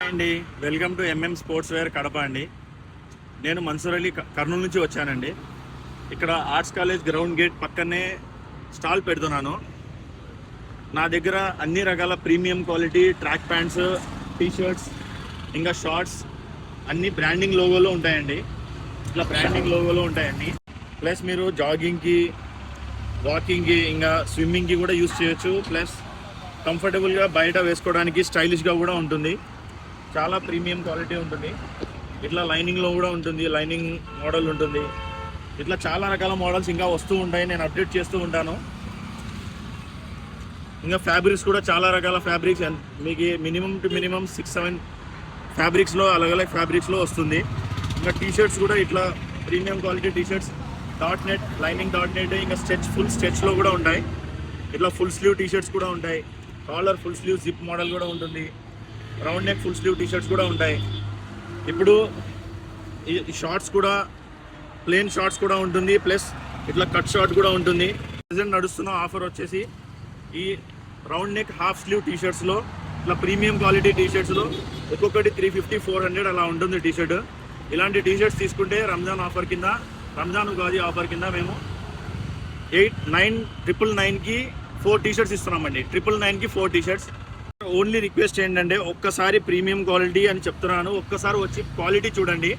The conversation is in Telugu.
అండి, welcome to MM sports wear Kadapa అండి. నేను మన్సూర్ అలీ కర్నూలు నుంచి వచ్చానండి. ఇక్కడ ఆర్ట్స్ కాలేజ్ గ్రౌండ్ గేట్ పక్కనే స్టాల్ పెడుతున్నాను. నా దగ్గర అన్ని రకాల premium quality track pants, t-shirts, ఇంకా షార్ట్స్ అన్ని బ్రాండింగ్ లోగోలో ఉంటాయండి. ఇట్లా బ్రాండింగ్ లోగోలో ఉంటాయండి. ప్లస్ మీరు జాగింగ్కి, వాకింగ్కి, ఇంకా స్విమ్మింగ్కి కూడా యూస్ చేయొచ్చు. ప్లస్ కంఫర్టబుల్గా బయట వేసుకోవడానికి స్టైలిష్గా కూడా ఉంటుంది. చాలా ప్రీమియం క్వాలిటీ ఉంటుంది. ఇట్లా లైనింగ్లో కూడా ఉంటుంది, లైనింగ్ మోడల్ ఉంటుంది. ఇట్లా చాలా రకాల మోడల్స్ ఇంకా వస్తూ ఉంటాయి, నేను అప్డేట్ చేస్తూ ఉంటాను. ఇంకా ఫ్యాబ్రిక్స్ కూడా చాలా రకాల ఫ్యాబ్రిక్స్, మీకు మినిమం టు మినిమం 6-7 ఫ్యాబ్రిక్స్లో అలగ్ ఫ్యాబ్రిక్స్లో వస్తుంది. ఇంకా టీషర్ట్స్ కూడా ఇట్లా premium quality t-shirts dot net, lining dot net, ఇంకా ఫుల్ స్ట్రెచ్లో కూడా ఉంటాయి. ఇట్లా ఫుల్ స్లీవ్ టీషర్ట్స్ కూడా ఉంటాయి. Collar full sleeve zip model కూడా ఉంటుంది. Round neck full sleeve t-shirts కూడా ఉంటాయి. ఇప్పుడు ఈ షార్ట్స్ కూడా ప్లెయిన్ షార్ట్స్ కూడా ఉంటుంది, ప్లస్ ఇట్లా కట్ షార్ట్ కూడా ఉంటుంది. ప్రజెంట్ నడుస్తున్న ఆఫర్ వచ్చేసి ఈ రౌండ్ నెక్ హాఫ్ స్లీవ్ టీషర్ట్స్లో ఇట్లా ప్రీమియం క్వాలిటీ టీషర్ట్స్లో ఒక్కొక్కటి 350-400 అలా ఉంటుంది టీషర్ట్. ఇలాంటి టీషర్ట్స్ తీసుకుంటే రంజాన్ ఉగాది ఆఫర్ కింద మేము 8,999కి 4 టీషర్ట్స్ ఇస్తున్నామండి. 999కి 4 టీషర్ట్స్. ఓన్లీ రిక్వెస్ట్ ఏంటంటే ఒక్కసారి ప్రీమియం క్వాలిటీ అని చెప్తున్నాను, ఒక్కసారి వచ్చి క్వాలిటీ చూడండి.